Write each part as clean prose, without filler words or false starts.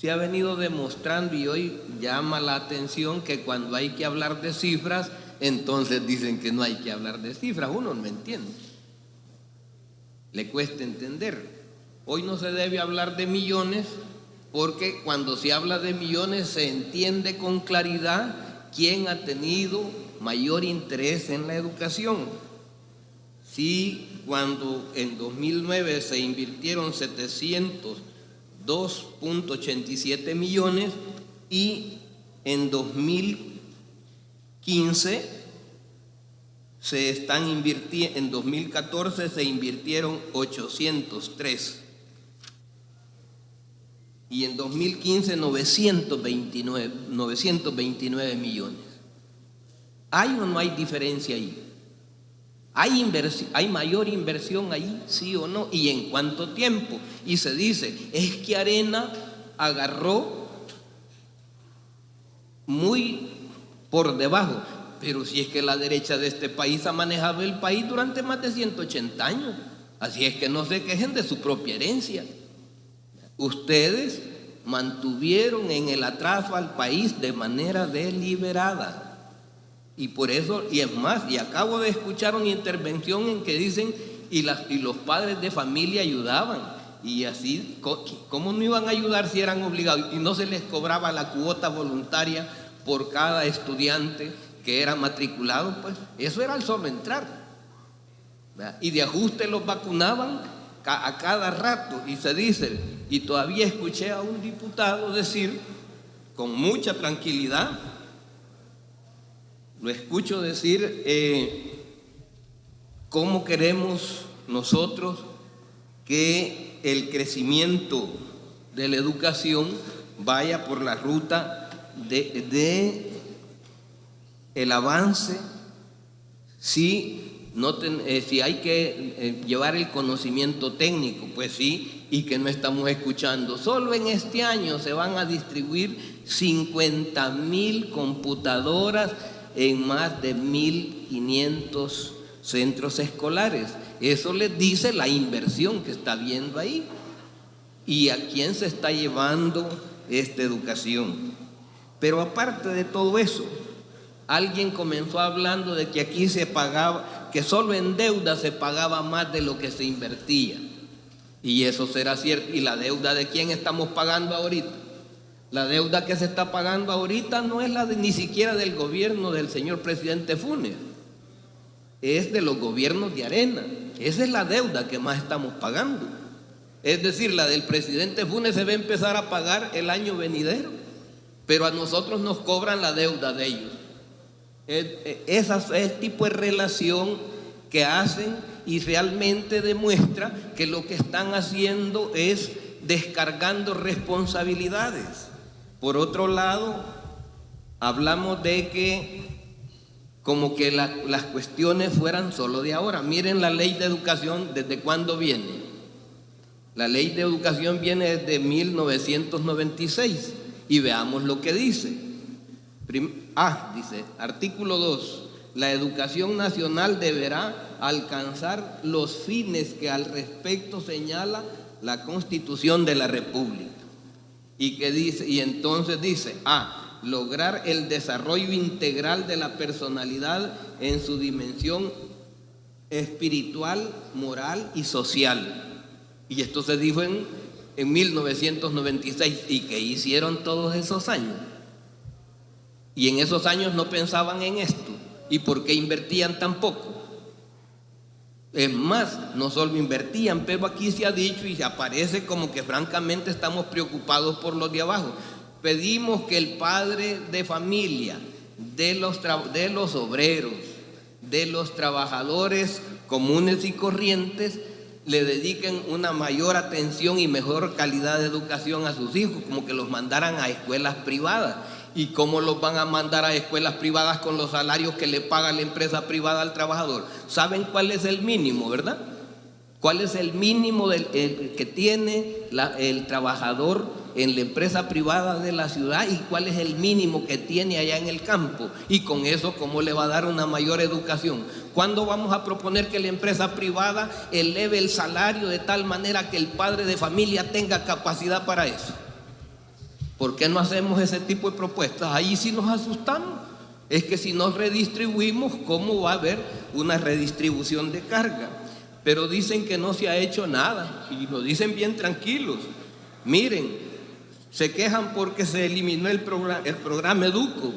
se ha venido demostrando, y hoy llama la atención que cuando hay que hablar de cifras, entonces dicen que no hay que hablar de cifras. Uno no entiende, le cuesta entender. Hoy no se debe hablar de millones, porque cuando se habla de millones se entiende con claridad quién ha tenido mayor interés en la educación. Sí, cuando en 2009 se invirtieron 702.87 millones y en 2015 se están invirtiendo, en 2014 se invirtieron 803 y en 2015 929 millones. ¿Hay o no hay diferencia ahí? ¿Hay mayor inversión ahí, sí o no? ¿Y en cuánto tiempo? Y se dice, es que Arena agarró muy por debajo. Pero si es que la derecha de este país ha manejado el país durante más de 180 años. Así es que no se quejen de su propia herencia. Ustedes mantuvieron en el atraso al país de manera deliberada. Y por eso, y es más, y acabo de escuchar una intervención en que dicen, y los padres de familia ayudaban. Y así, ¿cómo no iban a ayudar si eran obligados? Y no se les cobraba la cuota voluntaria por cada estudiante que era matriculado, pues eso era al solo entrar, ¿verdad? Y de ajuste los vacunaban a cada rato. Y se dice, y todavía escuché a un diputado decir con mucha tranquilidad, lo escucho decir, cómo queremos nosotros que el crecimiento de la educación vaya por la ruta de el avance, si hay que llevar el conocimiento técnico, pues sí, y que no estamos escuchando. Solo en este año se van a distribuir 50,000 computadoras en más de 1,500 centros escolares. Eso les dice la inversión que está viendo ahí y a quién se está llevando esta educación. Pero aparte de todo eso, alguien comenzó hablando de que aquí se pagaba, que solo en deuda se pagaba más de lo que se invertía. Y eso será cierto. ¿Y la deuda de quién estamos pagando ahorita? La deuda que se está pagando ahorita no es ni siquiera del gobierno del señor presidente Funes, es de los gobiernos de Arena. Esa es la deuda que más estamos pagando. Es decir, la del presidente Funes se va a empezar a pagar el año venidero, pero a nosotros nos cobran la deuda de ellos. Ese es el tipo de relación que hacen, y realmente demuestra que lo que están haciendo es descargando responsabilidades. Por otro lado, hablamos de que como que las cuestiones fueran solo de ahora. Miren la ley de educación, ¿desde cuándo viene? La ley de educación viene desde 1996 y veamos lo que dice. Dice, artículo 2, la educación nacional deberá alcanzar los fines que al respecto señala la Constitución de la República. Y que dice, y entonces dice, lograr el desarrollo integral de la personalidad en su dimensión espiritual, moral y social. Y esto se dijo en 1996. ¿Y qué hicieron todos esos años? Y en esos años no pensaban en esto. ¿Y por qué invertían tan poco? Es más, no solo invertían, pero aquí se ha dicho y se aparece como que francamente estamos preocupados por los de abajo. Pedimos que el padre de familia, de los obreros, de los trabajadores comunes y corrientes, le dediquen una mayor atención y mejor calidad de educación a sus hijos, como que los mandaran a escuelas privadas. ¿Y cómo los van a mandar a escuelas privadas con los salarios que le paga la empresa privada al trabajador? ¿Saben cuál es el mínimo, verdad? ¿Cuál es el mínimo que tiene el trabajador en la empresa privada de la ciudad y cuál es el mínimo que tiene allá en el campo? Y con eso, ¿cómo le va a dar una mayor educación? ¿Cuándo vamos a proponer que la empresa privada eleve el salario de tal manera que el padre de familia tenga capacidad para eso? ¿Por qué no hacemos ese tipo de propuestas? Ahí sí nos asustamos. Es que si nos redistribuimos, ¿cómo va a haber una redistribución de carga? Pero dicen que no se ha hecho nada y lo dicen bien tranquilos. Miren, se quejan porque se eliminó el programa Educo,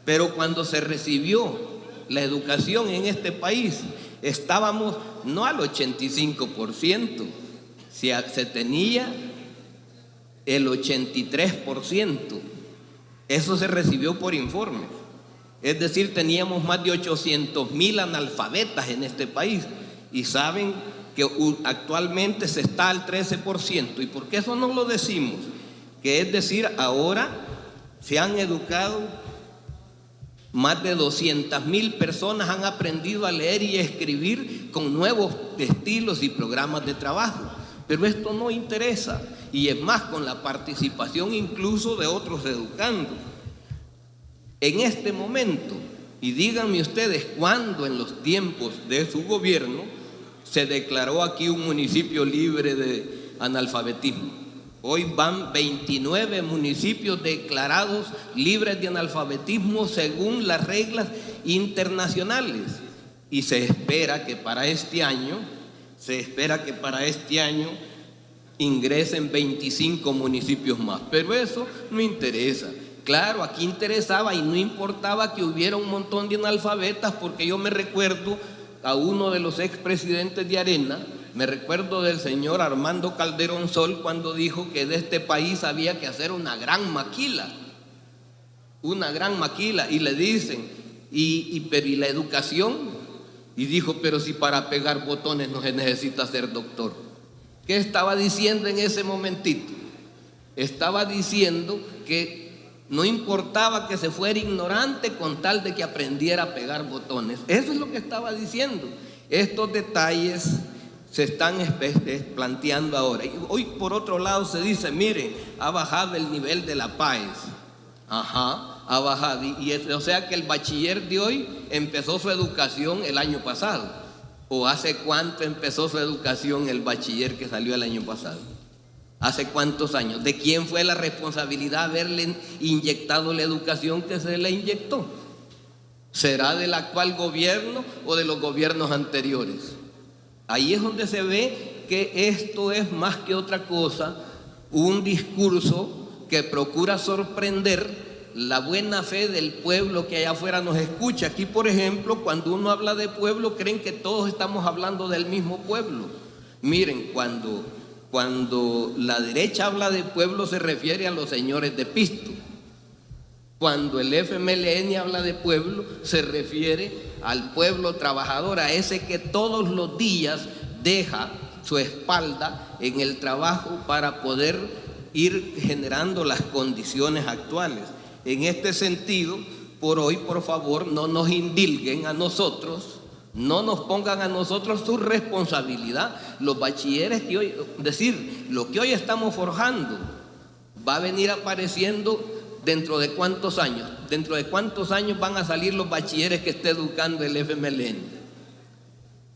pero cuando se recibió la educación en este país, estábamos no al 85%, se tenía el 83%. Eso se recibió por informe. Es decir, teníamos más de 800,000 analfabetas en este país. Y saben que actualmente se está al 13%. ¿Y por qué eso no lo decimos? Que es decir, ahora se han educado más de 200,000 personas, han aprendido a leer y a escribir con nuevos estilos y programas de trabajo. Pero esto no interesa, y es más, con la participación incluso de otros educandos. En este momento, y díganme ustedes cuándo en los tiempos de su gobierno se declaró aquí un municipio libre de analfabetismo. Hoy van 29 municipios declarados libres de analfabetismo según las reglas internacionales, y se espera que para este año ingresen 25 municipios más, pero eso no interesa. Claro, aquí interesaba y no importaba que hubiera un montón de analfabetas, porque yo me recuerdo a uno de los expresidentes de Arena, me recuerdo del señor Armando Calderón Sol, cuando dijo que de este país había que hacer una gran maquila, y le dicen, pero ¿y la educación? Y dijo, pero si para pegar botones no se necesita ser doctor. ¿Qué estaba diciendo en ese momentito? Estaba diciendo que no importaba que se fuera ignorante con tal de que aprendiera a pegar botones. Eso es lo que estaba diciendo. Estos detalles se están planteando ahora. Y hoy, por otro lado, se dice, miren, ha bajado el nivel de la PAES. Ha bajado. O sea que el bachiller de hoy empezó su educación el año pasado. ¿O hace cuánto empezó su educación el bachiller que salió el año pasado? ¿Hace cuántos años? ¿De quién fue la responsabilidad de haberle inyectado la educación que se le inyectó? ¿Será del actual gobierno o de los gobiernos anteriores? Ahí es donde se ve que esto es más que otra cosa, un discurso que procura sorprender la buena fe del pueblo que allá afuera nos escucha. Aquí, por ejemplo, cuando uno habla de pueblo, creen que todos estamos hablando del mismo pueblo. Miren, cuando la derecha habla de pueblo, se refiere a los señores de pisto. Cuando el FMLN habla de pueblo, se refiere al pueblo trabajador, a ese que todos los días deja su espalda en el trabajo para poder ir generando las condiciones actuales. En este sentido, por hoy, por favor, no nos indilguen a nosotros, no nos pongan a nosotros su responsabilidad. Los bachilleres que hoy, lo que hoy estamos forjando, va a venir apareciendo dentro de cuántos años. ¿Dentro de cuántos años van a salir los bachilleres que esté educando el FMLN?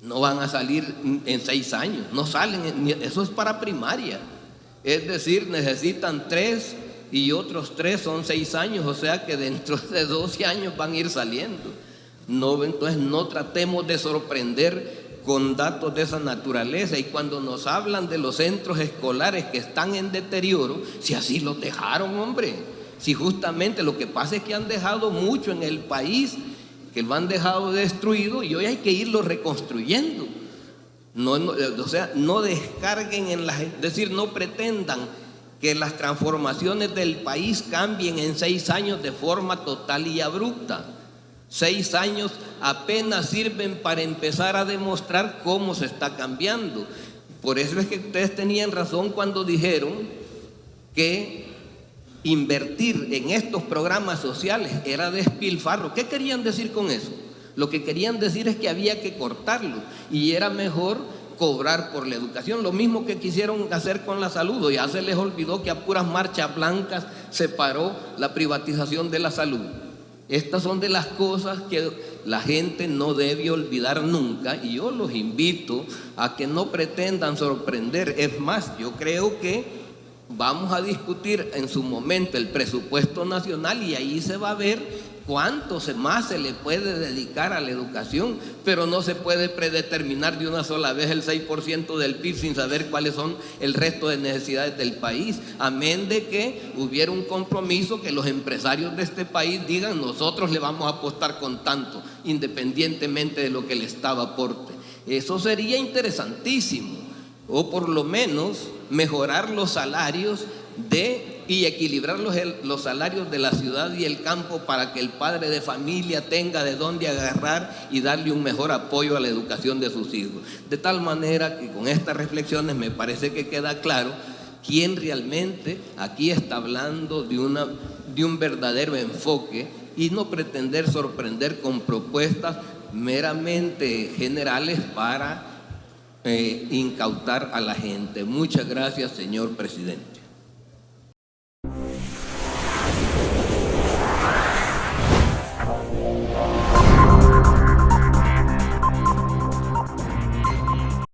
No van a salir en 6 años, no salen, eso es para primaria. Es decir, necesitan 3 y otros 3 son 6 años, o sea que dentro de 12 años van a ir saliendo. No, entonces no tratemos de sorprender con datos de esa naturaleza. Y cuando nos hablan de los centros escolares que están en deterioro, si así los dejaron, hombre, si justamente lo que pasa es que han dejado mucho en el país, que lo han dejado destruido y hoy hay que irlo reconstruyendo. O sea, no descarguen es decir, no pretendan que las transformaciones del país cambien en 6 años de forma total y abrupta. 6 años apenas sirven para empezar a demostrar cómo se está cambiando. Por eso es que ustedes tenían razón cuando dijeron que invertir en estos programas sociales era despilfarro. ¿Qué querían decir con eso? Lo que querían decir es que había que cortarlo y era mejor cobrar por la educación. Lo mismo que quisieron hacer con la salud. Ya se les olvidó que a puras marchas blancas se paró la privatización de la salud. Estas son de las cosas que la gente no debe olvidar nunca, y yo los invito a que no pretendan sorprender. Es más, yo creo que vamos a discutir en su momento el presupuesto nacional y ahí se va a ver cuánto más se le puede dedicar a la educación, pero no se puede predeterminar de una sola vez el 6% del PIB sin saber cuáles son el resto de necesidades del país, amén de que hubiera un compromiso que los empresarios de este país digan: nosotros le vamos a apostar con tanto, independientemente de lo que el Estado aporte. Eso sería interesantísimo, o por lo menos mejorar los salarios y equilibrar los salarios de la ciudad y el campo para que el padre de familia tenga de dónde agarrar y darle un mejor apoyo a la educación de sus hijos. De tal manera que con estas reflexiones me parece que queda claro quién realmente aquí está hablando de un verdadero enfoque y no pretender sorprender con propuestas meramente generales para incautar a la gente. Muchas gracias, señor presidente.